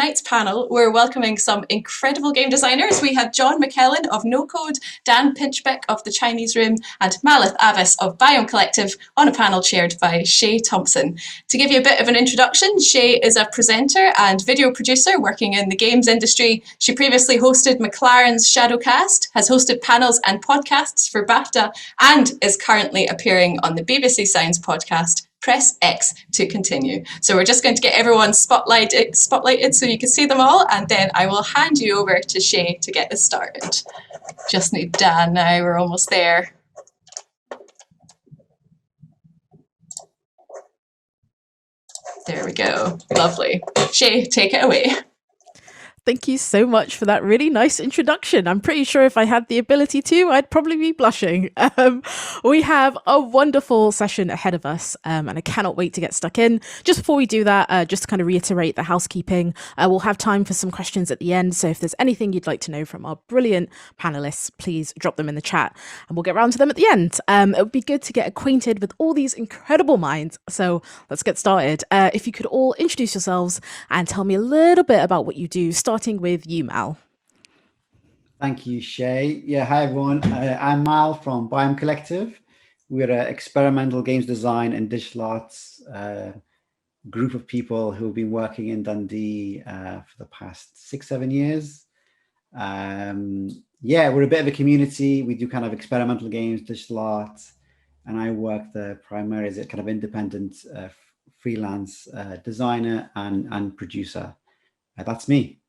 tonight's panel, we're welcoming some incredible game designers. We have John McKellan of No Code, Dan Pinchbeck of The Chinese Room, and Malath Abbas of Biome Collective on a panel chaired by Shay Thompson. To give you a bit of an introduction, Shay is a presenter and video producer working in the games industry. She previously hosted McLaren's Shadowcast, has hosted panels and podcasts for BAFTA, and is currently appearing on the BBC Sounds podcast, Press X to Continue. So we're just going to get everyone spotlighted so you can see them all, and then I will hand you over to Shay to get us started. Just need Dan now, we're almost there. There we go, lovely. Shay, take it away. Thank you so much for that really nice introduction. I'm pretty sure if I had the ability to, I'd probably be blushing. We have a wonderful session ahead of us, and I cannot wait to get stuck in. Just before we do that, just to kind of reiterate the housekeeping, we'll have time for some questions at the end. So if there's anything you'd like to know from our brilliant panelists, please drop them in the chat and we'll get around to them at the end. It would be good to get acquainted with all these incredible minds. So let's get started. If you could all introduce yourselves and tell me a little bit about what you do, starting with you, Mal. Thank you, Shay. Yeah, hi everyone. I'm Mal from Biome Collective. We're an experimental games design and digital arts group of people who've been working in Dundee for the past 6-7 years. Yeah, we're a bit of a community. We do kind of experimental games, digital art, and I work there primarily as a kind of independent freelance designer and producer. That's me.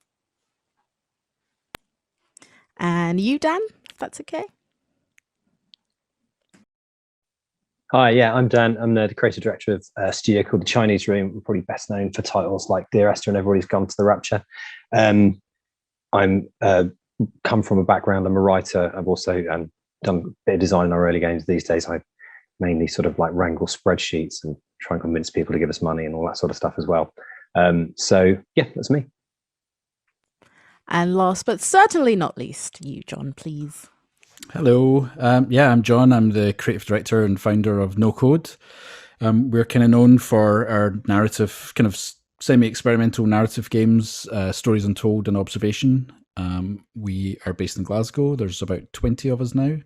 And you, Dan, if that's okay. Hi, yeah, I'm Dan. I'm the creative director of a studio called The Chinese Room. I'm probably best known for titles like Dear Esther and Everybody's Gone to the Rapture. I'm come from a background, I'm a writer. I've also done a bit of design in our early games. These days, I mainly sort of like wrangle spreadsheets and try and convince people to give us money and all that sort of stuff as well. So yeah, that's me. And last but certainly not least, you, John, please. Hello. Yeah, I'm John. I'm the creative director and founder of No Code. We're kind of known for our narrative, kind of semi-experimental narrative games, Stories Untold and Observation. We are based in Glasgow. There's about 20 of us now.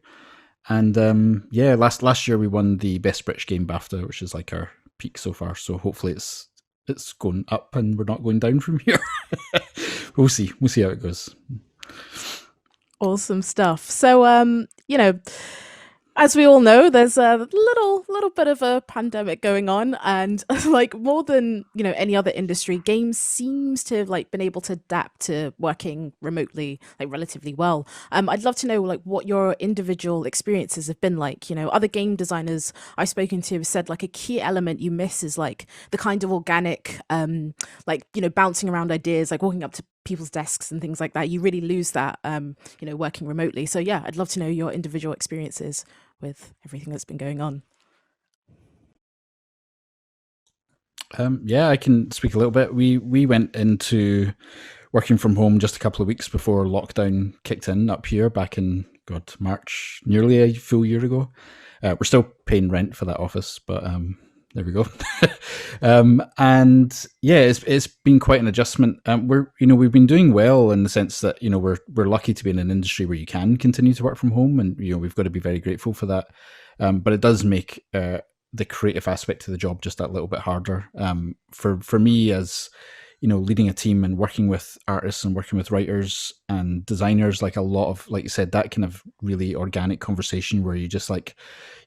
And yeah, last year we won the Best British Game BAFTA, which is like our peak so far. So hopefully it's going up and we're not going down from here. We'll see how it goes. Awesome stuff. So, you know, as we all know, there's a little bit of a pandemic going on, and like more than, you know, any other industry, games seems to have like been able to adapt to working remotely like relatively well. I'd love to know like what your individual experiences have been like. You know, other game designers I've spoken to have said like a key element you miss is like the kind of organic, like, you know, bouncing around ideas, like walking up to people's desks and things like that. You really lose that, you know, working remotely. So yeah, I'd love to know your individual experiences with everything that's been going on. Yeah, I can speak a little bit. We went into working from home just a couple of weeks before lockdown kicked in up here back in, March, nearly a full year ago. We're still paying rent for that office, but there we go. And yeah, it's been quite an adjustment. We've been doing well in the sense that, you know, we're lucky to be in an industry where you can continue to work from home, and, you know, we've got to be very grateful for that. But it does make the creative aspect of the job just that little bit harder. For me, as you know, leading a team and working with artists and working with writers and designers, like a lot of, like you said, that kind of really organic conversation where you just like,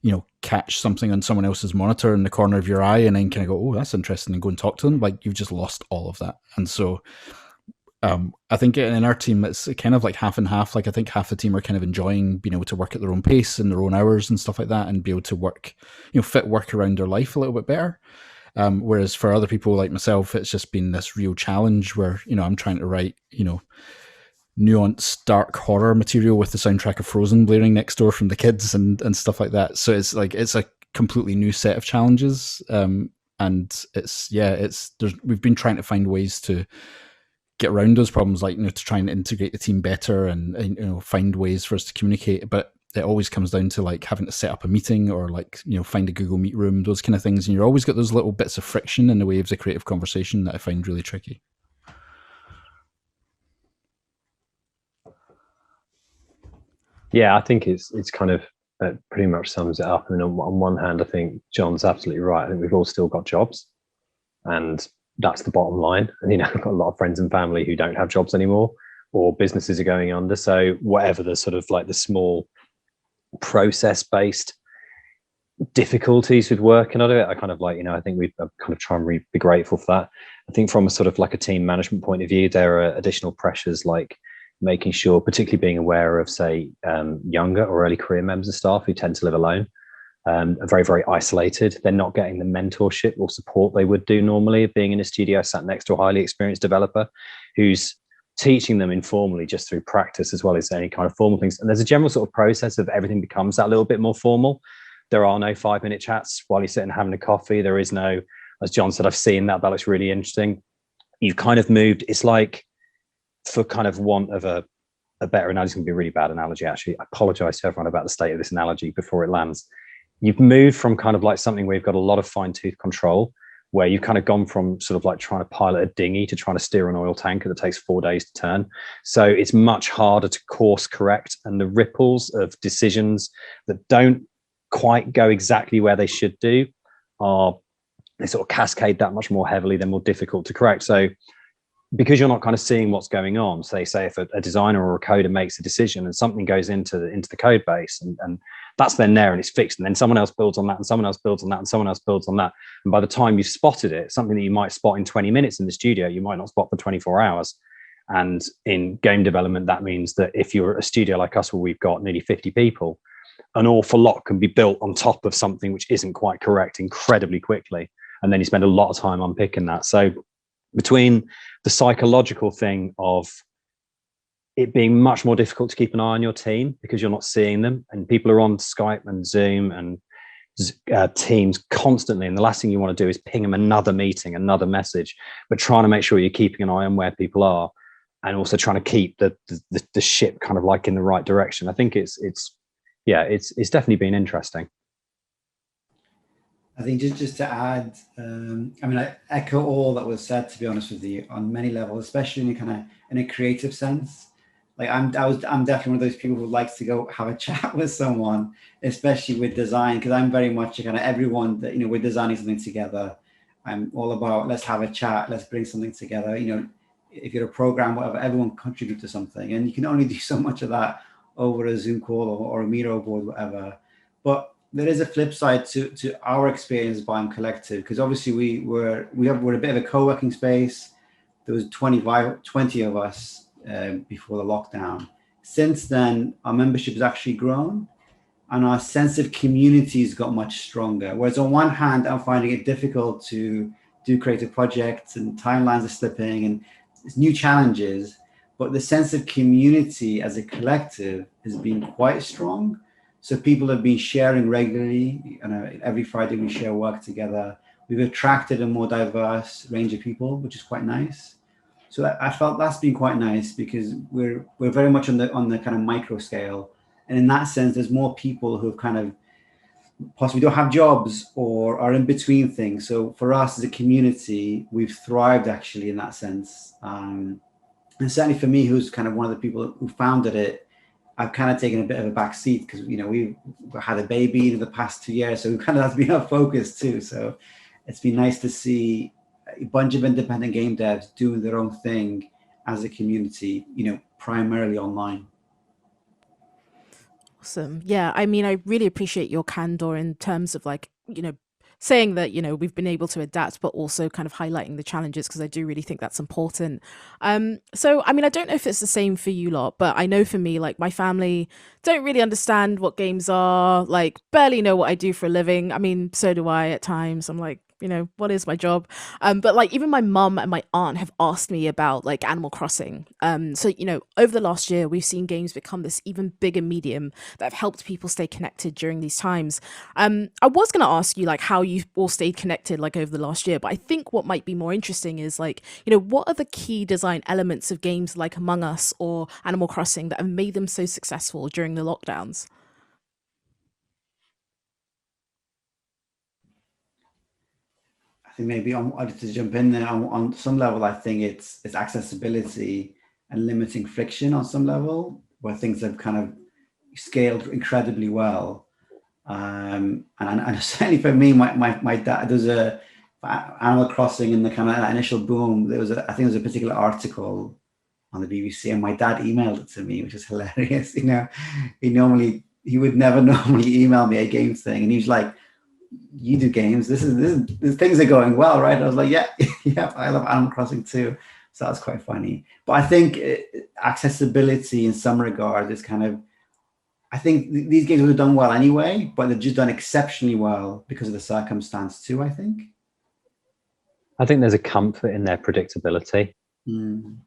you know, catch something on someone else's monitor in the corner of your eye and then kind of go, oh, that's interesting, and go and talk to them. Like, you've just lost all of that. And so I think in our team, it's kind of like half and half. Like, I think half the team are kind of enjoying being able to work at their own pace and their own hours and stuff like that, and be able to work, you know, fit work around their life a little bit better. Whereas for other people like myself, it's just been this real challenge where, you know, I'm trying to write, you know, nuanced dark horror material with the soundtrack of Frozen blaring next door from the kids and stuff like that. So it's like, it's a completely new set of challenges. And we've been trying to find ways to get around those problems, like, you know, to try and integrate the team better and you know, find ways for us to communicate. But it always comes down to like having to set up a meeting or like, you know, find a Google Meet room, those kind of things. And you're always got those little bits of friction in the way of the creative conversation that I find really tricky. Yeah, I think it's kind of pretty much sums it up. And on one hand, I think John's absolutely right. I think we've all still got jobs, and that's the bottom line. And I've got a lot of friends and family who don't have jobs anymore, or businesses are going under. So whatever the sort of like the small process-based difficulties with working on it, I kind of like, I think we kind of try and be grateful for that. I think from a sort of like a team management point of view, there are additional pressures like making sure, particularly being aware of, say, younger or early career members of staff who tend to live alone, are very, very isolated. They're not getting the mentorship or support they would do normally, being in a studio sat next to a highly experienced developer who's teaching them informally just through practice as well as any kind of formal things. And there's a general sort of process of everything becomes that little bit more formal. There are no 5-minute chats while you're sitting having a coffee. There is no, as John said, I've seen that looks really interesting. You've kind of moved, it's like, for kind of want of a better analogy, it's going to be a really bad analogy, actually. I apologize to everyone about the state of this analogy before it lands. You've moved from kind of like something where you've got a lot of fine-tooth control, where you've kind of gone from sort of like trying to pilot a dinghy to trying to steer an oil tanker that takes 4 days to turn. So it's much harder to course correct, and the ripples of decisions that don't quite go exactly where they should do they sort of cascade that much more heavily. They're more difficult to correct. So because you're not kind of seeing what's going on, say if a designer or a coder makes a decision and something goes into the code base, and that's then there and it's fixed, and then someone else builds on that, and someone else builds on that, and someone else builds on that, and by the time you've spotted it, something that you might spot in 20 minutes in the studio, you might not spot for 24 hours. And in game development, that means that if you're a studio like us, where we've got nearly 50 people, an awful lot can be built on top of something which isn't quite correct incredibly quickly, and then you spend a lot of time unpicking that. So between the psychological thing of it being much more difficult to keep an eye on your team because you're not seeing them, and people are on Skype and Zoom and Teams constantly, and the last thing you want to do is ping them another meeting, another message, but trying to make sure you're keeping an eye on where people are, and also trying to keep the ship kind of like in the right direction. I think it's definitely been interesting. I think just to add, I echo all that was said, to be honest with you, on many levels, especially in a creative sense. Like I'm definitely one of those people who likes to go have a chat with someone, especially with design, because I'm very much kind of everyone that, we're designing something together. I'm all about, let's have a chat, let's bring something together. If you're a program, whatever, everyone contribute to something, and you can only do so much of that over a Zoom call or a Miro board, whatever. But there is a flip side to our experience at Biome Collective, because obviously we're a bit of a co-working space. There was 20 of us before the lockdown. Since then, our membership has actually grown, and our sense of community has got much stronger. Whereas on one hand, I'm finding it difficult to do creative projects, and timelines are slipping, and it's new challenges. But the sense of community as a collective has been quite strong. So people have been sharing regularly, and every Friday we share work together. We've attracted a more diverse range of people, which is quite nice. So I felt that's been quite nice, because we're very much on the kind of micro scale. And in that sense, there's more people who have kind of possibly don't have jobs or are in between things. So for us as a community, we've thrived actually in that sense. And certainly for me, who's kind of one of the people who founded it, I've kind of taken a bit of a back seat, because we've had a baby in the past 2 years, so that's been our focus too. So it's been nice to see a bunch of independent game devs doing their own thing as a community, primarily online. Awesome. Yeah, I really appreciate your candor in terms of saying that, we've been able to adapt, but also kind of highlighting the challenges, because I do really think that's important. So, I don't know if it's the same for you lot, but I know for me, like my family don't really understand what games are, like barely know what I do for a living. So do I at times. I'm like, what is my job? But like even my mum and my aunt have asked me about like Animal Crossing. So, over the last year, we've seen games become this even bigger medium that have helped people stay connected during these times. I was going to ask you like how you all stayed connected like over the last year, but I think what might be more interesting is like, what are the key design elements of games like Among Us or Animal Crossing that have made them so successful during the lockdowns? I think maybe to jump in there, on some level, I think it's accessibility and limiting friction on some level, where things have kind of, scaled incredibly well. And certainly for me, my dad, there's a Animal Crossing in the kind of initial boom. I think there was a particular article on the BBC, and my dad emailed it to me, which is hilarious. You know, he would never normally email me a game thing, and he was like, "You do games. This things are going well, right?" I was like, "Yeah, yeah, I love Animal Crossing too." So that's quite funny. But I think accessibility in some regard is kind of, I think these games would have done well anyway, but they've just done exceptionally well because of the circumstance too, I think. I think there's a comfort in their predictability.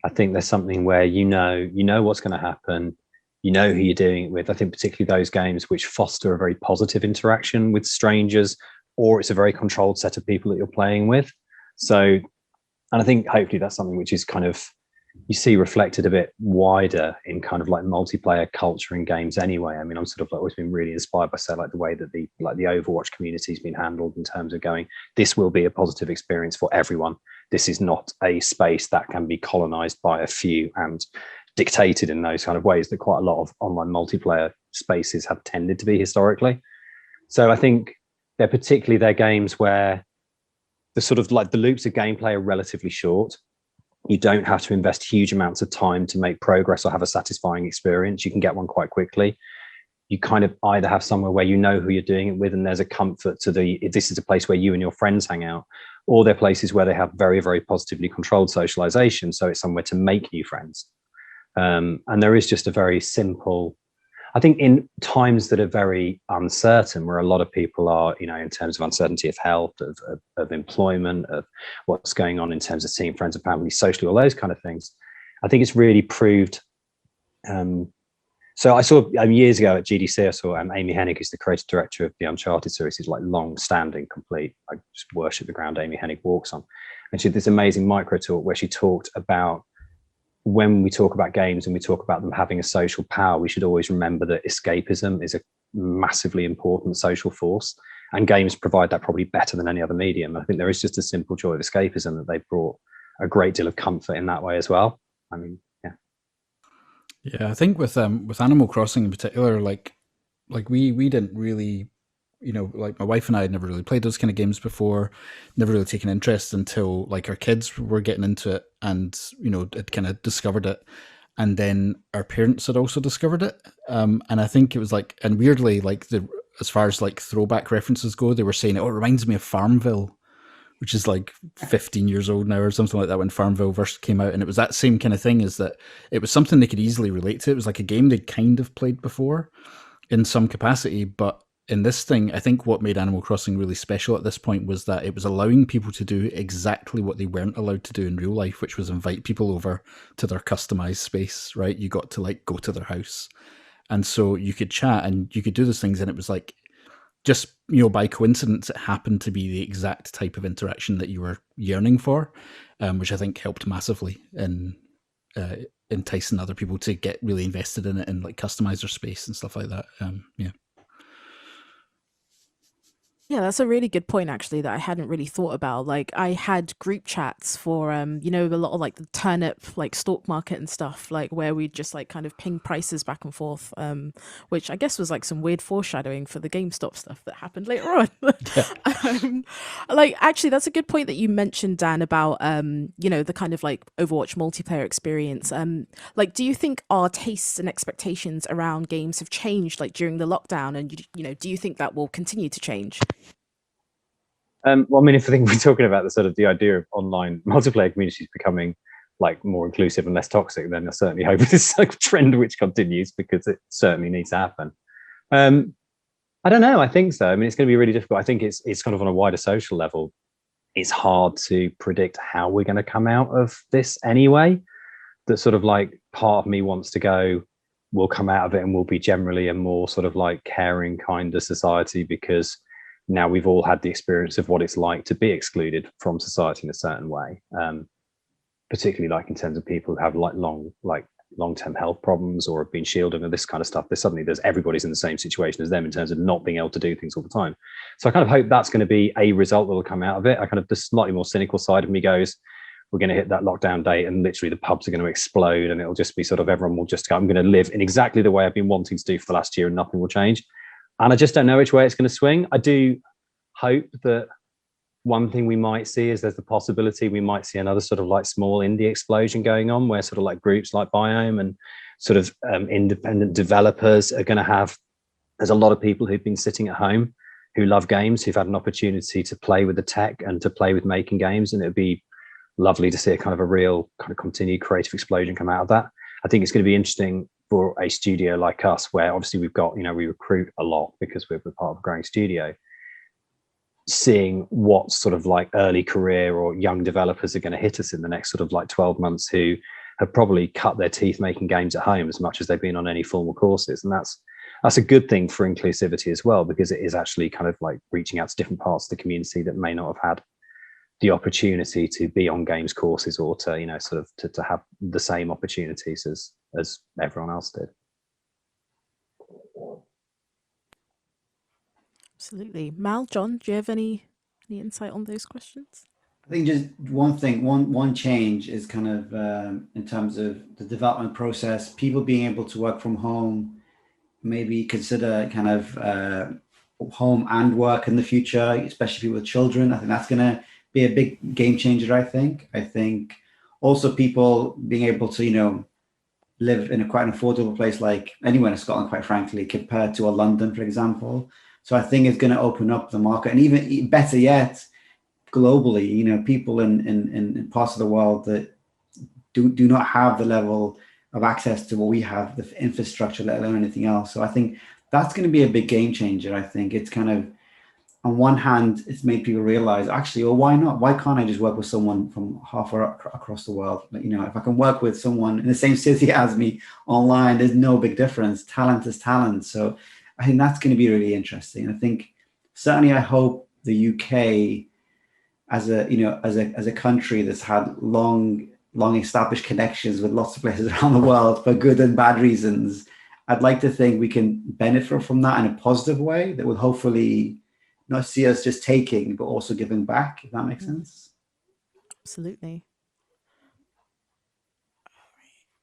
I think there's something where you know what's going to happen, you know who you're doing it with. I think particularly those games which foster a very positive interaction with strangers, or it's a very controlled set of people that you're playing with. So, and I think hopefully that's something which is kind of, you see reflected a bit wider in kind of like multiplayer culture in games anyway. I mean, I'm sort of like always been really inspired by, say, like the way that the Overwatch community has been handled in terms of going, this will be a positive experience for everyone. This is not a space that can be colonized by a few and dictated in those kind of ways that quite a lot of online multiplayer spaces have tended to be historically. So I think they're games where the sort of like the loops of gameplay are relatively short. You don't have to invest huge amounts of time to make progress or have a satisfying experience. You can get one quite quickly. You kind of either have somewhere where you know who you're doing it with, and there's a comfort to this is a place where you and your friends hang out, or they're places where they have very, very positively controlled socialization. So it's somewhere to make new friends. And there is just a very simple, I think in times that are very uncertain, where a lot of people are, you know, in terms of uncertainty of health, of employment, of what's going on in terms of seeing friends and family socially, all those kind of things, I think it's really proved. So I saw years ago at GDC, I saw Amy Hennig, who's the creative director of the Uncharted series, is like long-standing, complete. I just worship the ground Amy Hennig walks on. And she had this amazing micro talk where she talked about, when we talk about games and we talk about them having a social power, we should always remember that escapism is a massively important social force, and games provide that probably better than any other medium. I think there is just a simple joy of escapism that they brought a great deal of comfort in that way as well. I mean, yeah, I think with Animal Crossing in particular, like we didn't really, you know, like my wife and I had never really played those kind of games before, never really taken interest until like our kids were getting into it, and you know, had kind of discovered it, and then our parents had also discovered it, and I think it was like, and weirdly, like as far as like throwback references go, they were saying, oh, it reminds me of Farmville, which is like 15 years old now or something like that, when Farmville first came out. And it was that same kind of thing, is that it was something they could easily relate to. It was like a game they'd kind of played before in some capacity, but in this thing, I think what made Animal Crossing really special at this point was that it was allowing people to do exactly what they weren't allowed to do in real life, which was invite people over to their customized space, right? You got to like go to their house. And so you could chat and you could do those things. And it was like, just, you know, by coincidence, it happened to be the exact type of interaction that you were yearning for, which I think helped massively in enticing other people to get really invested in it and like customize their space and stuff like that. Yeah. Yeah, that's a really good point, actually, that I hadn't really thought about. Like, I had group chats for, you know, a lot of like the turnip, like stock market and stuff, like where we'd just like kind of ping prices back and forth, which I guess was like some weird foreshadowing for the GameStop stuff that happened later on. Like, actually, that's a good point that you mentioned, Dan, about, you know, the kind of like Overwatch multiplayer experience. Like, do you think our tastes and expectations around games have changed like during the lockdown? And, you know, do you think that will continue to change? Well, I mean, if I think we're talking about the sort of the idea of online multiplayer communities becoming like more inclusive and less toxic, then I certainly hope this like trend which continues, because it certainly needs to happen. I don't know. I think so. I mean, it's going to be really difficult. I think it's kind of on a wider social level. It's hard to predict how we're going to come out of this anyway. That sort of like part of me wants to go, we'll come out of it and we'll be generally a more sort of like caring, kinder society, because now we've all had the experience of what it's like to be excluded from society in a certain way, particularly like in terms of people who have like long-term health problems or have been shielded and this kind of stuff. Everybody's in the same situation as them in terms of not being able to do things all the time. So I kind of hope that's going to be a result that will come out of it. I kind of, the slightly more cynical side of me goes, we're going to hit that lockdown date and literally the pubs are going to explode, and it'll just be sort of everyone will just go, I'm going to live in exactly the way I've been wanting to do for the last year and nothing will change. And I just don't know which way it's going to swing. I do hope that one thing we might see is there's the possibility we might see another sort of like small indie explosion going on, where sort of like groups like Biome and sort of independent developers are going to have, there's a lot of people who've been sitting at home who love games, who've had an opportunity to play with the tech and to play with making games, and it'd be lovely to see a kind of a real kind of continued creative explosion come out of that. I think it's going to be interesting for a studio like us, where obviously we've got, we recruit a lot because we're part of a growing studio, seeing what sort of like early career or young developers are going to hit us in the next sort of like 12 months who have probably cut their teeth making games at home as much as they've been on any formal courses. And that's a good thing for inclusivity as well, because it is actually kind of like reaching out to different parts of the community that may not have had the opportunity to be on games courses or to, sort of to have the same opportunities as everyone else did. Absolutely. Mal, John, do you have any insight on those questions? I think just one thing, one change is kind of in terms of the development process, people being able to work from home, maybe consider kind of home and work in the future, especially people with children. I think that's going to be a big game changer, I think. I think also people being able to, live in quite an affordable place like anywhere in Scotland, quite frankly, compared to a London, for example. So I think it's going to open up the market, and even better yet, globally, people in parts of the world that do not have the level of access to what we have, the infrastructure, let alone anything else. So I think that's going to be a big game changer. I think it's kind of, on one hand, it's made people realize, actually, why not? Why can't I just work with someone from halfway across the world? If I can work with someone in the same city as me online, there's no big difference. Talent is talent. So I think that's going to be really interesting. And I think certainly I hope the UK as a country that's had long established connections with lots of places around the world for good and bad reasons, I'd like to think we can benefit from that in a positive way that will hopefully not see us just taking, but also giving back, if that makes sense. Absolutely.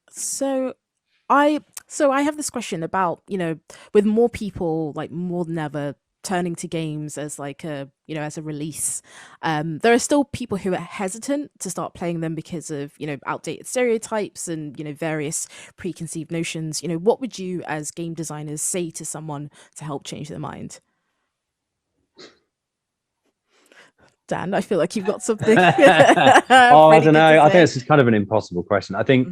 So I have this question about, with more people, like more than ever, turning to games as like as a release, there are still people who are hesitant to start playing them because of outdated stereotypes and various preconceived notions. What would you as game designers say to someone to help change their mind? Dan, I feel like you've got something. I don't know. I think this is kind of an impossible question. I think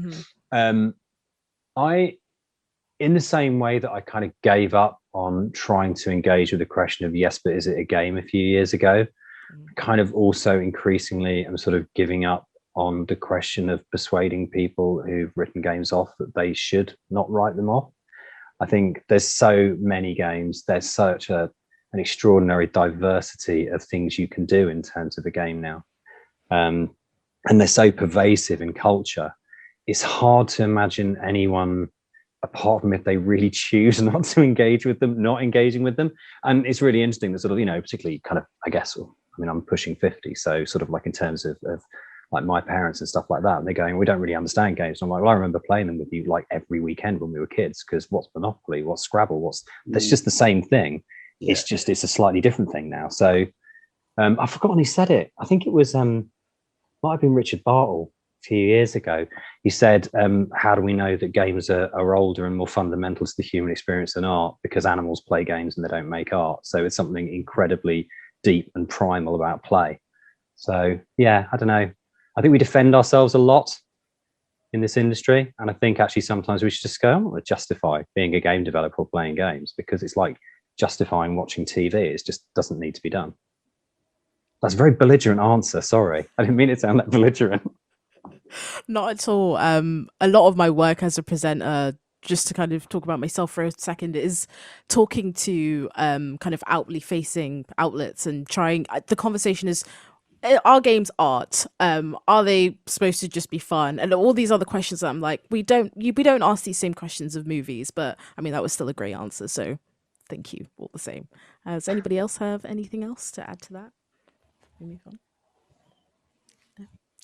in the same way that I kind of gave up on trying to engage with the question of yes, but is it a game a few years ago, kind of also increasingly I'm sort of giving up on the question of persuading people who've written games off that they should not write them off. I think there's so many games, there's such an extraordinary diversity of things you can do in terms of a game now. And they're so pervasive in culture. It's hard to imagine anyone, apart from if they really choose not to engage with them, not engaging with them. And it's really interesting that sort of, particularly kind of, I guess, I'm pushing 50. So sort of like in terms of like my parents and stuff like that, and they're going, we don't really understand games. And I'm like, well, I remember playing them with you like every weekend when we were kids, because what's Monopoly, what's Scrabble, that's just the same thing. Yeah. It's a slightly different thing now. So I've forgotten who said it. I think it was, might have been Richard Bartle a few years ago. He said, how do we know that games are older and more fundamental to the human experience than art? Because animals play games and they don't make art. So it's something incredibly deep and primal about play. So yeah, I don't know. I think we defend ourselves a lot in this industry. And I think actually sometimes we should just go, I'm not going to justify being a game developer or playing games, because it's like justifying watching TV. It just doesn't need to be done. That's a very belligerent answer. Sorry. I didn't mean it to sound that belligerent. Not at all. A lot of my work as a presenter, just to kind of talk about myself for a second, is talking to kind of outwardly facing outlets and trying. The conversation is, are games art? Are they supposed to just be fun? And all these other questions that I'm like, we don't ask these same questions of movies. But I mean, that was still a great answer. So thank you all the same. Does anybody else have anything else to add to that? We move on.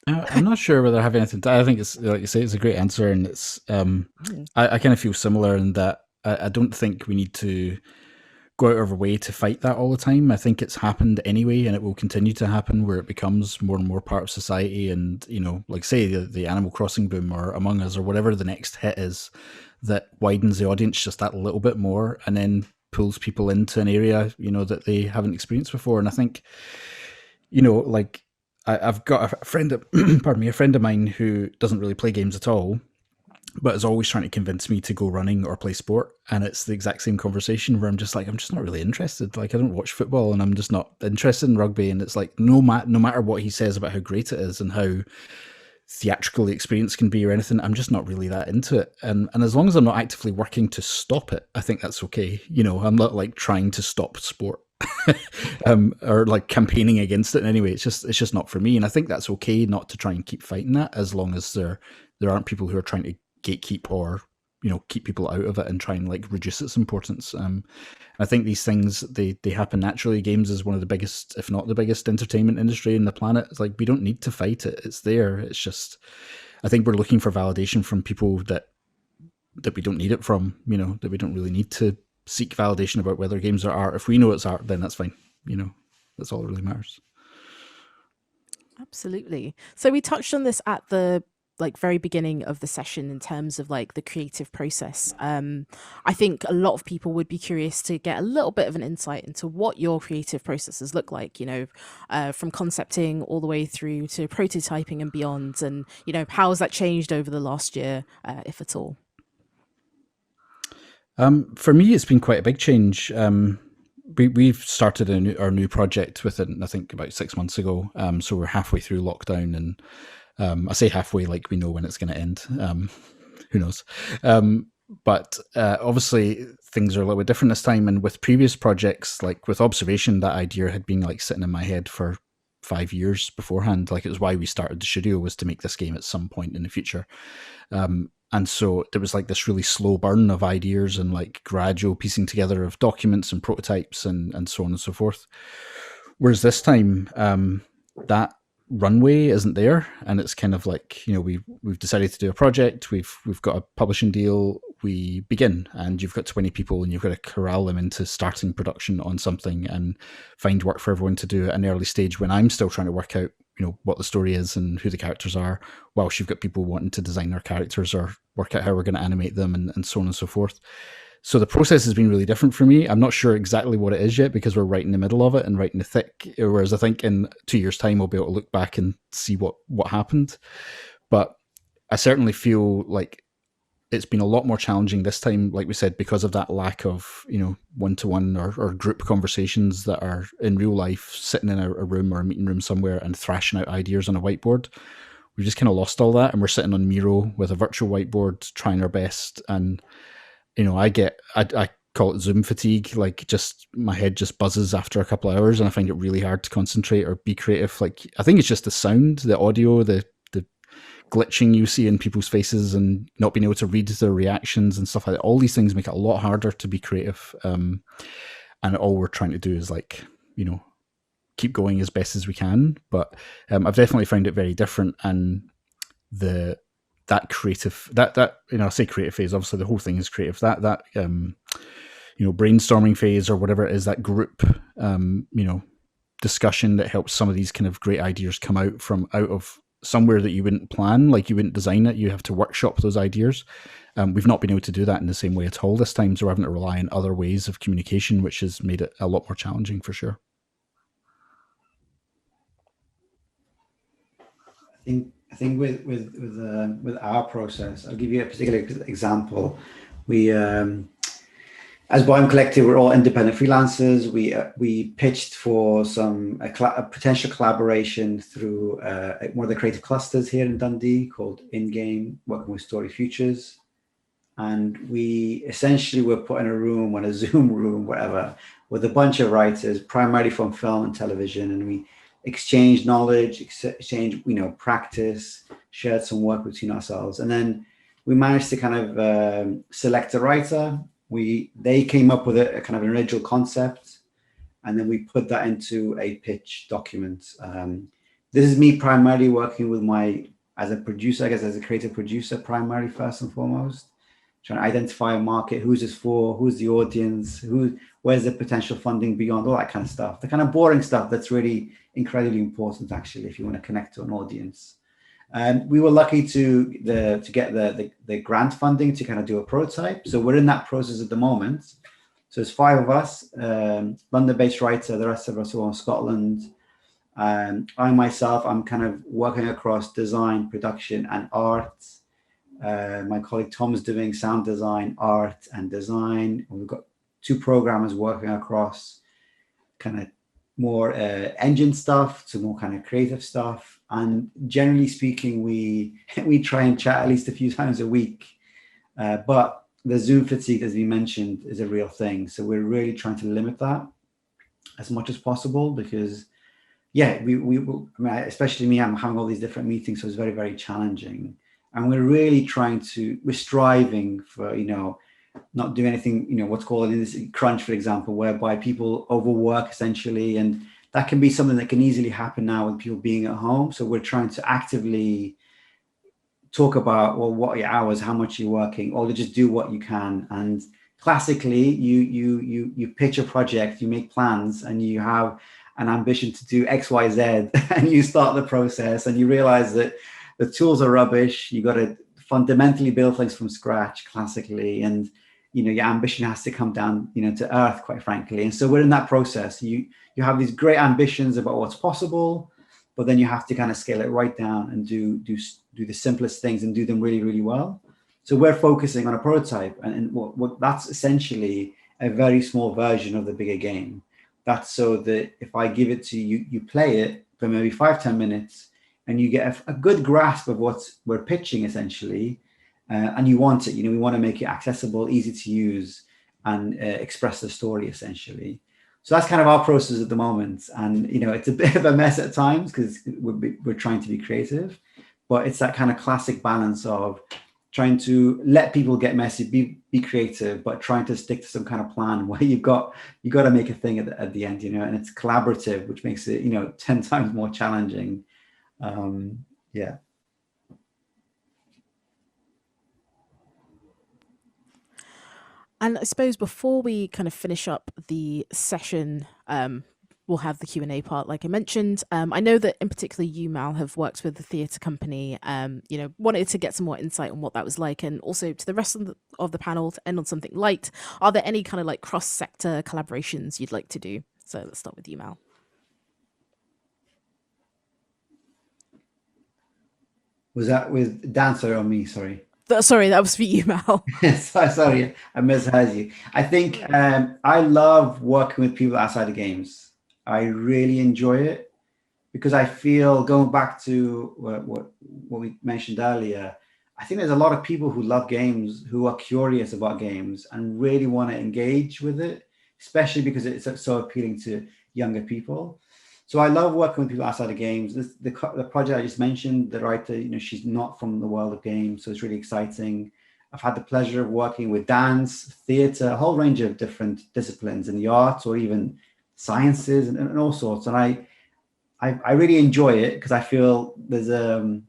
I'm not sure whether I have anything to, I think it's, like you say, it's a great answer, and it's I kind of feel similar in that I don't think we need to go out of our way to fight that all the time. I think it's happened anyway, and it will continue to happen, where it becomes more and more part of society. And, you know, like say the Animal Crossing boom or Among Us or whatever the next hit is, that widens the audience just that little bit more, and then pulls people into an area, you know, that they haven't experienced before. And I think, you know, like I've got a friend of, pardon me, a friend of mine who doesn't really play games at all, but is always trying to convince me to go running or play sport. And it's the exact same conversation where I'm just like, I'm just not really interested. Like, I don't watch football, and I'm just not interested in rugby. And it's like, no matter what he says about how great it is and how theatrical the experience can be or anything, I'm just not really that into it. And as long as I'm not actively working to stop it, I think that's okay. You know, I'm not like trying to stop sport. Or like campaigning against it in any way. It's just not for me. And I think that's okay not to try and keep fighting that, as long as there aren't people who are trying to gatekeep or, you know, keep people out of it and try and like reduce its importance. I think these things, they happen naturally. Games is one of the biggest, if not the biggest, entertainment industry in the planet. It's like, we don't need to fight it. It's there. It's just, I think we're looking for validation from people that we don't need it from, you know, that we don't really need to seek validation about whether games are art. If we know it's art, then that's fine. You know, that's all that really matters. Absolutely. So we touched on this at the very beginning of the session in terms of like the creative process. I think a lot of people would be curious to get a little bit of an insight into what your creative processes look like, you know, from concepting all the way through to prototyping and beyond. And, you know, how has that changed over the last year, if at all? For me, it's been quite a big change. We've started our new project within, I think, about 6 months ago. So we're halfway through lockdown, and I say halfway like we know when it's going to end. Who knows? But obviously things are a little bit different this time. And with previous projects, like with Observation, that idea had been like sitting in my head for 5 years beforehand. Like, it was why we started the studio, was to make this game at some point in the future. And so there was like this really slow burn of ideas and like gradual piecing together of documents and prototypes and so on and so forth. Whereas this time, that runway isn't there, and it's kind of like, you know, we've decided to do a project, we've got a publishing deal, we begin, and you've got 20 people, and you've got to corral them into starting production on something and find work for everyone to do at an early stage, when I'm still trying to work out, you know, what the story is and who the characters are, whilst you've got people wanting to design their characters or work out how we're going to animate them and so on and so forth. So the process has been really different for me. I'm not sure exactly what it is yet, because we're right in the middle of it and right in the thick. Whereas I think in 2 years' time, we'll be able to look back and see what happened. But I certainly feel like it's been a lot more challenging this time, like we said, because of that lack of, you know, one-to-one or group conversations that are in real life, sitting in a room or a meeting room somewhere and thrashing out ideas on a whiteboard. We've just kind of lost all that, and we're sitting on Miro with a virtual whiteboard, trying our best. And you know, I call it Zoom fatigue. Like, just my head just buzzes after a couple of hours, and I find it really hard to concentrate or be creative. Like, I think it's just the sound, the audio, the glitching you see in people's faces, and not being able to read their reactions and stuff like that. All these things make it a lot harder to be creative. And all we're trying to do is, like, you know, keep going as best as we can. But I've definitely found it very different, and that creative, that you know, I say creative phase, obviously the whole thing is creative, that you know, brainstorming phase or whatever it is, that group you know, discussion that helps some of these kind of great ideas come out of somewhere that you wouldn't plan, like you wouldn't design it, you have to workshop those ideas. We've not been able to do that in the same way at all this time, so we're having to rely on other ways of communication, which has made it a lot more challenging for sure. I think with our process, I'll give you a particular example. We, as Biome Collective, we're all independent freelancers. We pitched for a potential collaboration through one of the creative clusters here in Dundee called In-Game, working with Story Futures. And we essentially were put in a room, a Zoom room, whatever, with a bunch of writers, primarily from film and television, and we exchanged knowledge, exchanged, you know, practice, shared some work between ourselves. And then we managed to kind of select a writer. They came up with a kind of an original concept, and then we put that into a pitch document. this is me primarily working with as a producer, I guess, as a creative producer, primarily first and foremost, trying to identify a market, who's this for, who's the audience, where's the potential funding beyond, all that kind of stuff. The kind of boring stuff that's really incredibly important, actually, if you want to connect to an audience. We were lucky to get the grant funding to kind of do a prototype. So we're in that process at the moment. So there's 5 of us, London-based writer, the rest of us are in Scotland. I myself, I'm kind of working across design, production, and art. My colleague Tom's doing sound design, art, and design. We've got 2 programmers working across kind of more engine stuff to more kind of creative stuff. And generally speaking, we try and chat at least a few times a week. But the Zoom fatigue, as we mentioned, is a real thing. So we're really trying to limit that as much as possible because, yeah, I mean, especially me, I'm having all these different meetings, so it's very, very challenging. And we're really we're striving for, not do anything, what's called in this crunch, for example, whereby people overwork essentially. And that can be something that can easily happen now with people being at home. So we're trying to actively talk about, well, what are your hours, how much you're working, or to just do what you can. And classically, you pitch a project, you make plans, and you have an ambition to do X, Y, Z, and you start the process and you realize that the tools are rubbish. You got to fundamentally build things from scratch, classically, and your ambition has to come down, to earth, quite frankly. And so we're in that process. You have these great ambitions about what's possible, but then you have to kind of scale it right down and do the simplest things and do them really, really well. So we're focusing on a prototype, and what that's essentially a very small version of the bigger game. That's so that if I give it to you, you play it for maybe 5-10 minutes, and you get a good grasp of what we're pitching essentially, and you want it. We want to make it accessible, easy to use, and express the story essentially. So that's kind of our process at the moment, and it's a bit of a mess at times because we're trying to be creative, but it's that kind of classic balance of trying to let people get messy, be creative, but trying to stick to some kind of plan where you got to make a thing at the end, and it's collaborative, which makes it 10 times more challenging. Yeah. And I suppose before we kind of finish up the session, we'll have the Q&A part, like I mentioned. I know that in particular you, Mal, have worked with the theatre company, wanted to get some more insight on what that was like, and also to the rest of the panel to end on something light. Are there any kind of like cross-sector collaborations you'd like to do? So let's start with you, Mal. Was that with Dan, or me? Sorry. Sorry, that was for you, Mal. Sorry, I misheard you. I think I love working with people outside of games. I really enjoy it because I feel, going back to what we mentioned earlier, I think there's a lot of people who love games, who are curious about games and really want to engage with it, especially because it's so appealing to younger people. So I love working with people outside of games. The project I just mentioned, the writer, she's not from the world of games, so it's really exciting. I've had the pleasure of working with dance, theatre, a whole range of different disciplines in the arts or even sciences and all sorts. And I really enjoy it because I feel there's a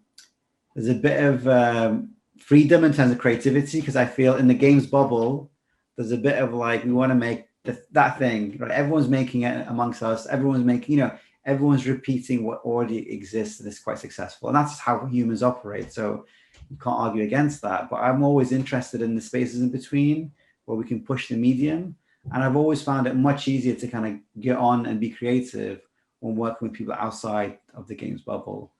bit of freedom in terms of creativity, because I feel in the games bubble, there's a bit of like, we want to make that thing, right? Everyone's making it amongst us. Everyone's making, everyone's repeating what already exists and is quite successful. And that's how humans operate. So you can't argue against that. But I'm always interested in the spaces in between where we can push the medium. And I've always found it much easier to kind of get on and be creative when working with people outside of the games bubble.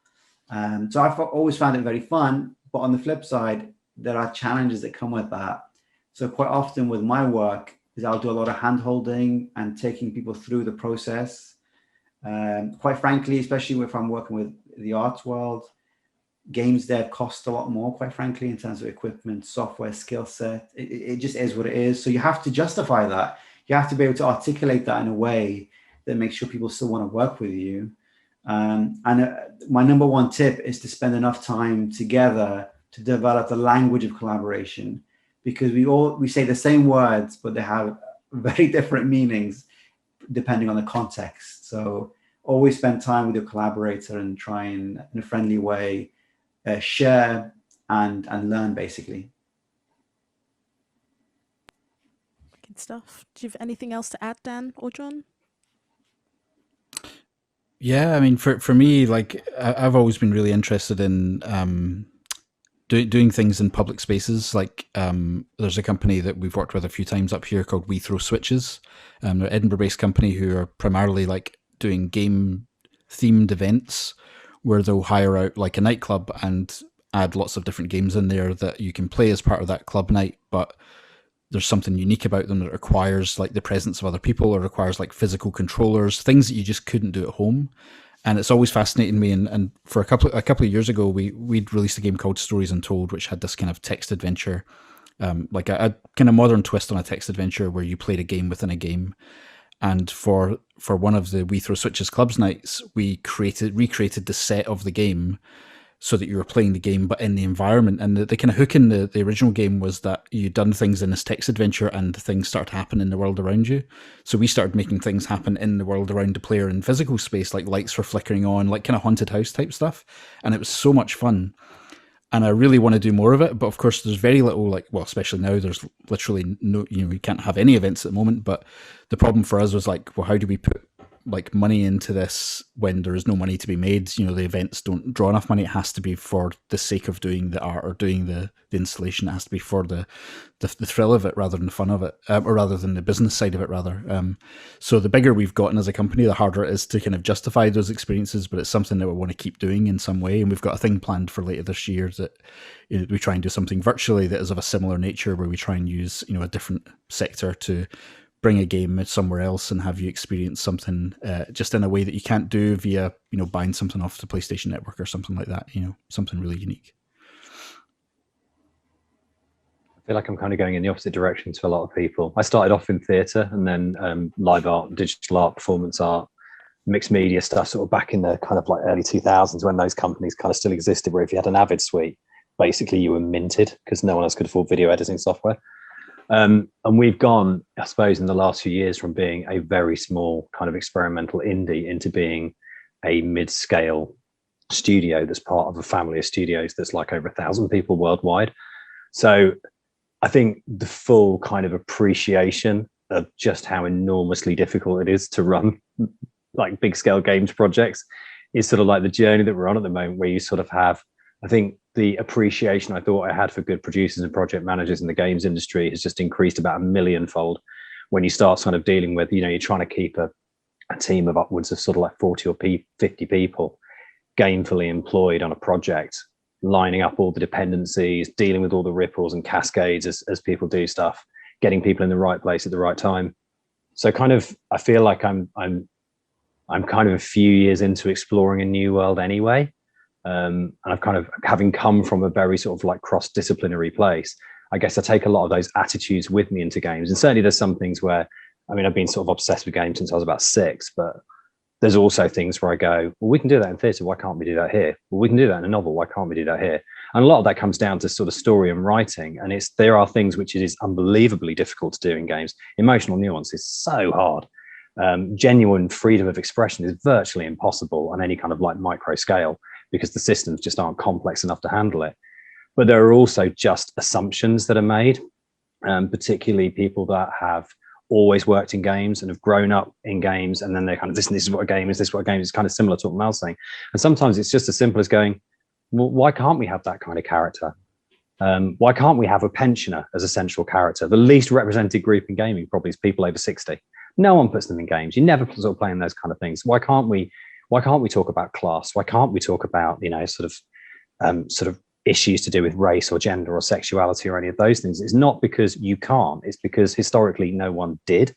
So I've always found it very fun. But on the flip side, there are challenges that come with that. So quite often with my work is I'll do a lot of hand-holding and taking people through the process. Quite frankly, especially if I'm working with the arts world, games there cost a lot more, quite frankly, in terms of equipment, software, skill set. It just is what it is. So you have to justify that. You have to be able to articulate that in a way that makes sure people still want to work with you. And my number one tip is to spend enough time together to develop the language of collaboration, because we say the same words, but they have very different meanings depending on the context. So always spend time with your collaborator and try and, in a friendly way, share and learn, basically. Good stuff. Do you have anything else to add, Dan or John? Yeah, I mean, for me, like I've always been really interested in doing things in public spaces. Like there's a company that we've worked with a few times up here called We Throw Switches. They're an Edinburgh-based company who are primarily like doing game-themed events where they'll hire out like a nightclub and add lots of different games in there that you can play as part of that club night, but there's something unique about them that requires like the presence of other people, or requires like physical controllers, things that you just couldn't do at home. And it's always fascinated me. And for a couple of years ago, we'd released a game called Stories Untold, which had this kind of text adventure, like a kind of modern twist on a text adventure where you played a game within a game. And for one of the We Throw Switches clubs nights, we recreated the set of the game so that you were playing the game, but in the environment. And the kind of hook in the original game was that you'd done things in this text adventure and things started to happen in the world around you. So we started making things happen in the world around the player in physical space, like lights were flickering on, like kind of haunted house type stuff. And it was so much fun. And I really want to do more of it. But of course, there's very little, like, well, especially now, there's literally no, we can't have any events at the moment. But the problem for us was like, well, how do we put like money into this when there is no money to be made? The events don't draw enough money. It has to be for the sake of doing the art or doing the installation. It has to be for the thrill of it rather than the fun of it, or rather than the business side of it rather. So the bigger we've gotten as a company, the harder it is to kind of justify those experiences, but it's something that we want to keep doing in some way. And we've got a thing planned for later this year that we try and do something virtually that is of a similar nature, where we try and use a different sector to bring a game somewhere else and have you experience something just in a way that you can't do via, buying something off the PlayStation Network or something like that, something really unique. I feel like I'm kind of going in the opposite direction to a lot of people. I started off in theatre and then live art, digital art, performance art, mixed media stuff, sort of back in the kind of like early 2000s when those companies kind of still existed, where if you had an Avid suite, basically you were minted because no one else could afford video editing software. And we've gone, I suppose, in the last few years from being a very small kind of experimental indie into being a mid-scale studio that's part of a family of studios that's like over 1,000 people worldwide. So I think the full kind of appreciation of just how enormously difficult it is to run like big scale games projects is sort of like the journey that we're on at the moment, where you sort of have, I think the appreciation I thought I had for good producers and project managers in the games industry has just increased about 1 million-fold when you start sort of dealing with, you're trying to keep a team of upwards of sort of like 40 or 50 people gainfully employed on a project, lining up all the dependencies, dealing with all the ripples and cascades as people do stuff, getting people in the right place at the right time. So kind of, I feel like I'm kind of a few years into exploring a new world anyway. And I've kind of, having come from a very sort of like cross-disciplinary place, I guess I take a lot of those attitudes with me into games. And certainly there's some things where, I've been sort of obsessed with games since I was about 6, but there's also things where I go, well, we can do that in theatre, why can't we do that here? Well, we can do that in a novel, why can't we do that here? And a lot of that comes down to sort of story and writing. And there are things which it is unbelievably difficult to do in games. Emotional nuance is so hard. Genuine freedom of expression is virtually impossible on any kind of like micro scale, because the systems just aren't complex enough to handle it. But there are also just assumptions that are made, particularly people that have always worked in games and have grown up in games, and then they're kind of, this is what a game is, this is what a game is. It's kind of similar to what Mal's saying. And sometimes it's just as simple as going, well, why can't we have that kind of character? Why can't we have a pensioner as a central character? The least represented group in gaming probably is people over 60. No one puts them in games. You never sort of play in those kind of things. Why can't we talk about class? Why can't we talk about, sort of issues to do with race or gender or sexuality or any of those things? It's not because you can't, it's because historically no one did.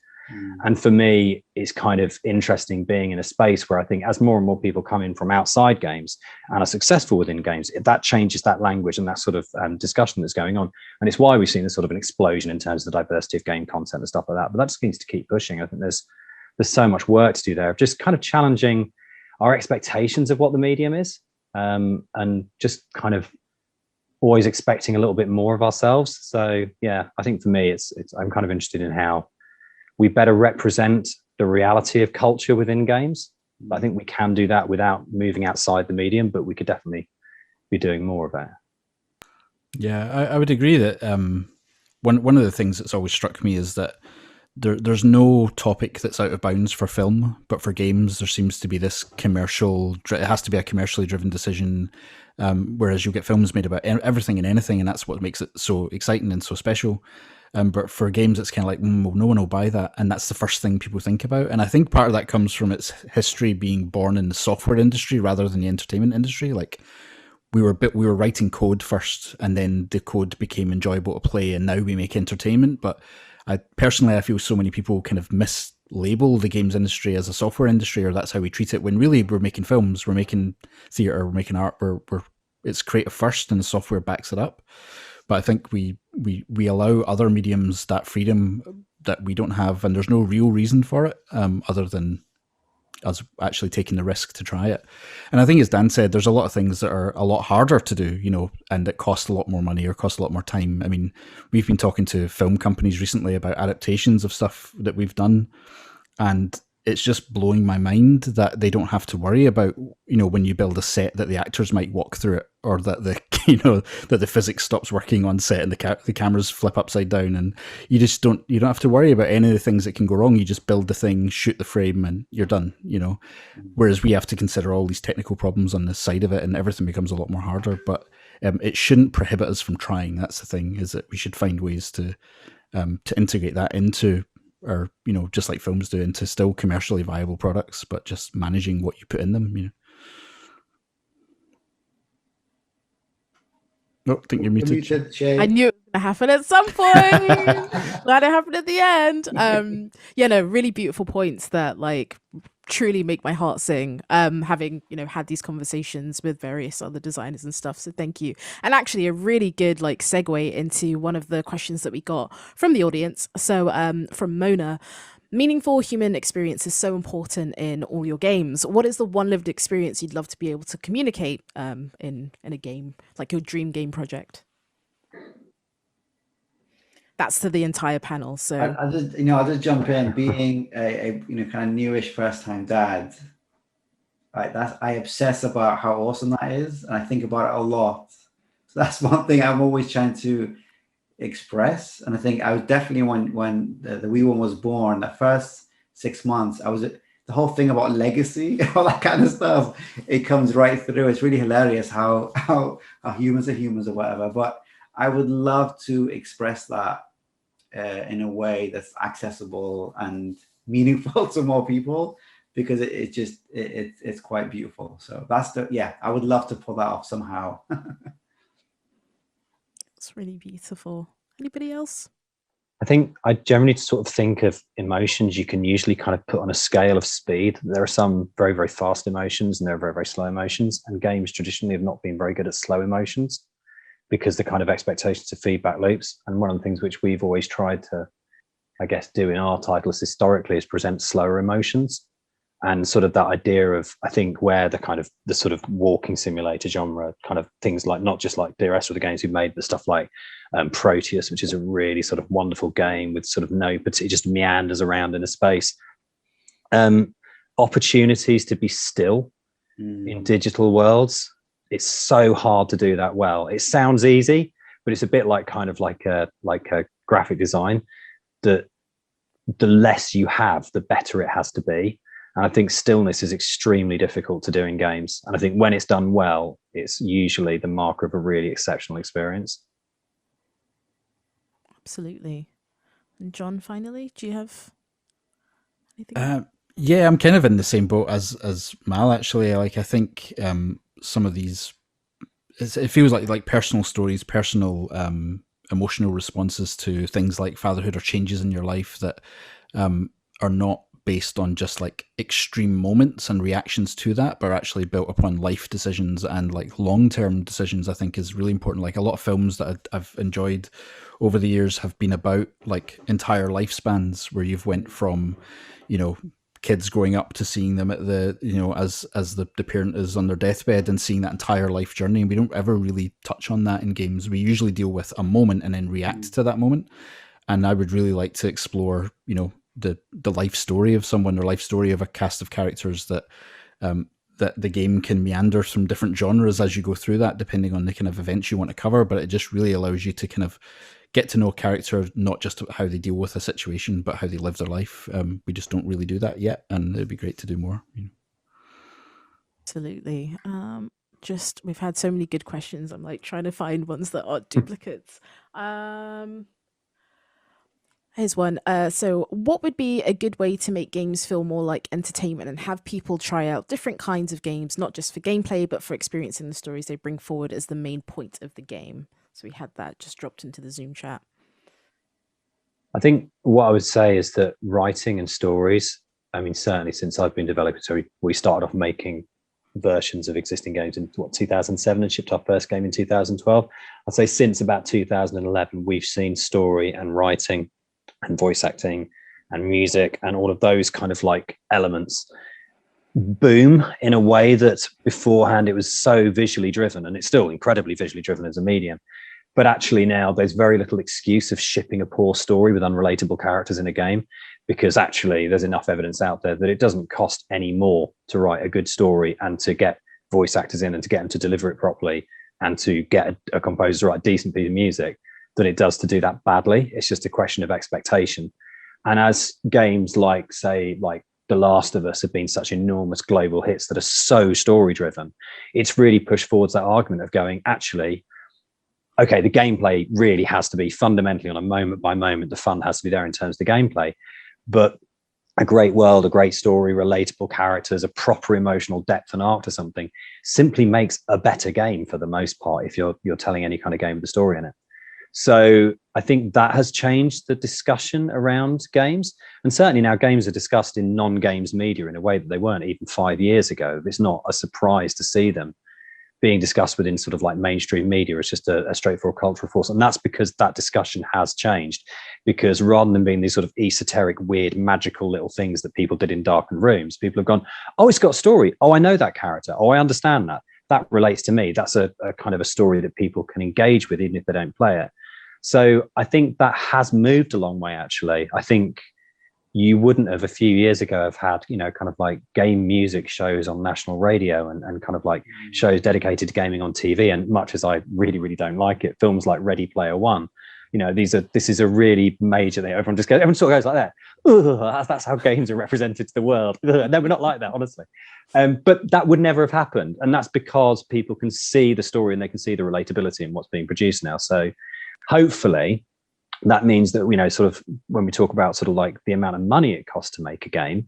And for me, it's kind of interesting being in a space where I think as more and more people come in from outside games and are successful within games, that changes that language and that sort of discussion that's going on. And it's why we've seen this sort of an explosion in terms of the diversity of game content and stuff like that. But that just needs to keep pushing. I think there's so much work to do there of just kind of challenging our expectations of what the medium is, and just kind of always expecting a little bit more of ourselves. So yeah, I think for me, I'm kind of interested in how we better represent the reality of culture within games, But I think we can do that without moving outside the medium, but we could definitely be doing more of that. Yeah, I would agree that one of the things that's always struck me is that there's no topic that's out of bounds for film, but for games there seems to be this it has to be a commercially driven decision, whereas you'll get films made about everything and anything, and that's what makes it so exciting and so special. But for games, it's kind of like, well, no one will buy that, and that's the first thing people think about. And I think part of that comes from its history being born in the software industry rather than the entertainment industry. Like we were writing code first, and then the code became enjoyable to play, and now we make entertainment. But I feel so many people kind of mislabel the games industry as a software industry, or that's how we treat it, when really we're making films, we're making theatre, we're making art, it's creative first and the software backs it up. But I think we allow other mediums that freedom that we don't have, and there's no real reason for it other than us actually taking the risk to try it. And I think, as Dan said, there's a lot of things that are a lot harder to do, and that cost a lot more money or cost a lot more time. I mean, we've been talking to film companies recently about adaptations of stuff that we've done, and it's just blowing my mind that they don't have to worry about, when you build a set, that the actors might walk through it, or that that the physics stops working on set and the cameras flip upside down, and you don't have to worry about any of the things that can go wrong. You just build the thing, shoot the frame, and you're done. Whereas we have to consider all these technical problems on the side of it, and everything becomes a lot more harder. But it shouldn't prohibit us from trying. That's the thing, is that we should find ways to integrate that into, or just like films do, into still commercially viable products, but just managing what you put in them. Oh, I think you're muted. Shay. I knew it was going to happen at some point. Glad it happened at the end. Really beautiful points that truly make my heart sing. Having had these conversations with various other designers and stuff. So thank you. And actually, a really good segue into one of the questions that we got from the audience. So from Mona. Meaningful human experience is so important in all your games. What is the one lived experience you'd love to be able to communicate in a game, like your dream game project? That's to the entire panel. So I'll just jump in. Being a kind of newish first time dad, I obsess about how awesome that is, and I think about it a lot. So that's one thing I'm always trying to express. And I think I was definitely, when the wee one was born, the first 6 months, the whole thing about legacy, all that kind of stuff, it comes right through. It's really hilarious how humans are humans or whatever. But I would love to express that in a way that's accessible and meaningful to more people, because it's quite beautiful. So I would love to pull that off somehow. It's really beautiful. Anybody else? I think I generally sort of think of emotions you can usually kind of put on a scale of speed. There are some very, very fast emotions, and there are very, very slow emotions. And games traditionally have not been very good at slow emotions, because the kind of expectations of feedback loops. And one of the things which we've always tried to, I guess, do in our titles historically is present slower emotions. And sort of that idea of, I think, where the sort of walking simulator genre kind of things, like not just like Dear Esther, the games we've made, but stuff like Proteus, which is a really sort of wonderful game with sort of it just meanders around in a space. Opportunities to be still in digital worlds. It's so hard to do that well. It sounds easy, but it's a bit like a graphic design, that the less you have, the better it has to be. And I think stillness is extremely difficult to do in games. And I think when it's done well, it's usually the marker of a really exceptional experience. Absolutely. And John, finally, do you have anything? Yeah, I'm kind of in the same boat as Mal, actually. I think some of these, it feels like personal stories, personal emotional responses to things like fatherhood or changes in your life that are not based on just extreme moments and reactions to that, but are actually built upon life decisions and long-term decisions, I think is really important. A lot of films that I've enjoyed over the years have been about entire lifespans, where you've went from, kids growing up to seeing them at the, as the parent is on their deathbed, and seeing that entire life journey. And we don't ever really touch on that in games. We usually deal with a moment and then react to that moment. And I would really like to explore, the life story of someone, or life story of a cast of characters, that that the game can meander from different genres as you go through that, depending on the kind of events you want to cover. But it just really allows you to kind of get to know a character, not just how they deal with a situation, but how they live their life. We just don't really do that yet, and it'd be great to do more. Absolutely. We've had so many good questions. I'm like trying to find ones that aren't duplicates. Here's one. So what would be a good way to make games feel more like entertainment and have people try out different kinds of games, not just for gameplay, but for experiencing the stories they bring forward as the main point of the game? So we had that just dropped into the Zoom chat. I think what I would say is that writing and stories, I mean, certainly since I've been developing, so we started off making versions of existing games in 2007 and shipped our first game in 2012. I'd say since about 2011, we've seen story and writing and voice acting and music and all of those kind of like elements boom in a way that beforehand it was so visually driven, and it's still incredibly visually driven as a medium. But actually now there's very little excuse of shipping a poor story with unrelatable characters in a game, because actually there's enough evidence out there that it doesn't cost any more to write a good story and to get voice actors in and to get them to deliver it properly and to get a composer to write a decent piece of music than it does to do that badly. It's just a question of expectation. And as games like, say, like The Last of Us have been such enormous global hits that are so story driven, it's really pushed forwards that argument of going, actually, okay, the gameplay really has to be fundamentally on a moment by moment. The fun has to be there in terms of the gameplay, but a great world, a great story, relatable characters, a proper emotional depth and arc to something simply makes a better game for the most part if you're telling any kind of game with a story in it. So I think that has changed the discussion around games. And certainly now games are discussed in non-games media in a way that they weren't even 5 years ago. It's not a surprise to see them being discussed within sort of like mainstream media. It's just a straightforward cultural force. And that's because that discussion has changed. Because rather than being these sort of esoteric, weird, magical little things that people did in darkened rooms, people have gone, oh, it's got a story. Oh, I know that character. Oh, I understand that. That relates to me. That's a kind of a story that people can engage with, even if they don't play it. So I think that has moved a long way, actually. I think you wouldn't have a few years ago have had, you know, kind of like game music shows on national radio and kind of like shows dedicated to gaming on TV. And much as I really, really don't like it, films like Ready Player One, you know, this is a really major thing. Everyone sort of goes like that. Ugh, that's how games are represented to the world. Ugh, no, we're not like that, honestly. But that would never have happened. And that's because people can see the story and they can see the relatability in what's being produced now. So hopefully that means that, you know, sort of when we talk about sort of like the amount of money it costs to make a game,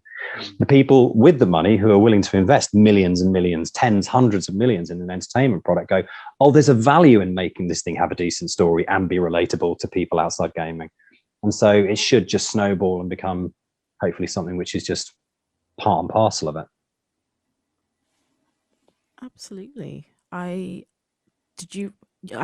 the people with the money who are willing to invest millions and millions, tens, hundreds of millions in an entertainment product go, oh, there's a value in making this thing have a decent story and be relatable to people outside gaming. And so it should just snowball and become hopefully something which is just part and parcel of it. Absolutely. I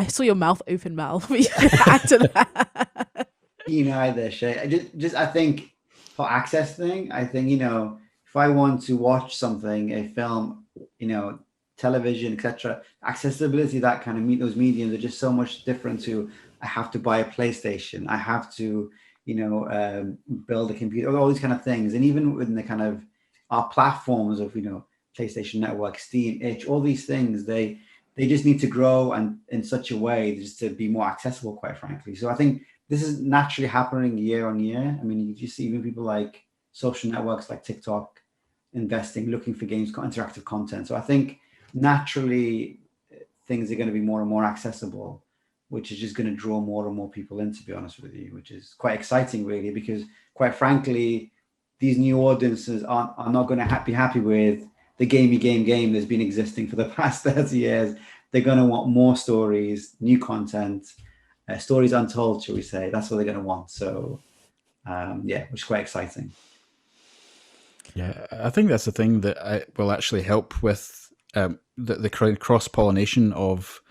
saw your mouth open, Mal. We add to that. You know, either Shay. I think for access thing, I think, you know, if I want to watch something, a film, you know, television, etc., accessibility, that kind of those mediums are just so much different to, I have to buy a PlayStation, I have to, you know, build a computer, all these kind of things. And even within the kind of our platforms of, you know, PlayStation Network, Steam, Itch, all these things, they just need to grow and in such a way just to be more accessible, quite frankly. So I think this is naturally happening year on year. I mean, you just see even people like social networks like TikTok investing, looking for games, interactive content. So I think naturally things are going to be more and more accessible, which is just going to draw more and more people in, to be honest with you, which is quite exciting, really, because quite frankly, these new audiences are not going to be happy with the game that's been existing for the past 30 years. They're going to want more stories, new content, stories untold, shall we say. That's what they're going to want. So, yeah, which is quite exciting. Yeah, I think that's the thing that will actually help with the cross-pollination of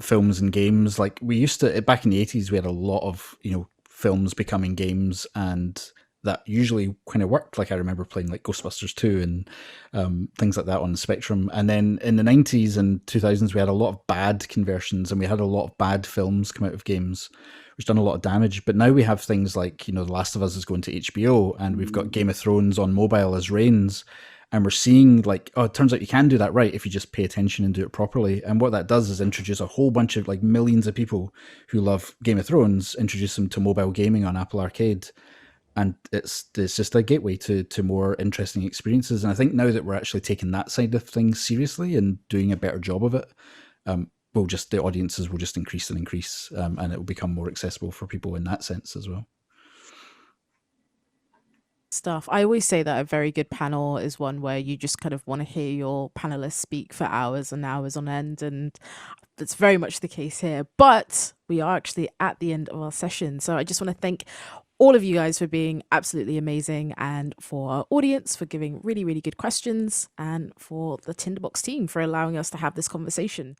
films and games. Like we used to, back in the 80s, we had a lot of, you know, films becoming games, and that usually kind of worked. Like I remember playing like Ghostbusters 2 and things like that on the Spectrum. And then in the 90s and 2000s, we had a lot of bad conversions, and we had a lot of bad films come out of games, which done a lot of damage. But now we have things like, The Last of Us is going to HBO, and we've got Game of Thrones on mobile as Reigns. And we're seeing it turns out you can do that right if you just pay attention and do it properly. And what that does is introduce a whole bunch of millions of people who love Game of Thrones, introduce them to mobile gaming on Apple Arcade. And it's just a gateway to more interesting experiences. And I think now that we're actually taking that side of things seriously and doing a better job of it, the audiences will just increase and increase, and it will become more accessible for people in that sense as well. Stuff. I always say that a very good panel is one where you just kind of want to hear your panelists speak for hours and hours on end, and that's very much the case here. But we are actually at the end of our session, so I just want to thank all of you guys for being absolutely amazing, and for our audience for giving really, really good questions, and for the Tinderbox team for allowing us to have this conversation.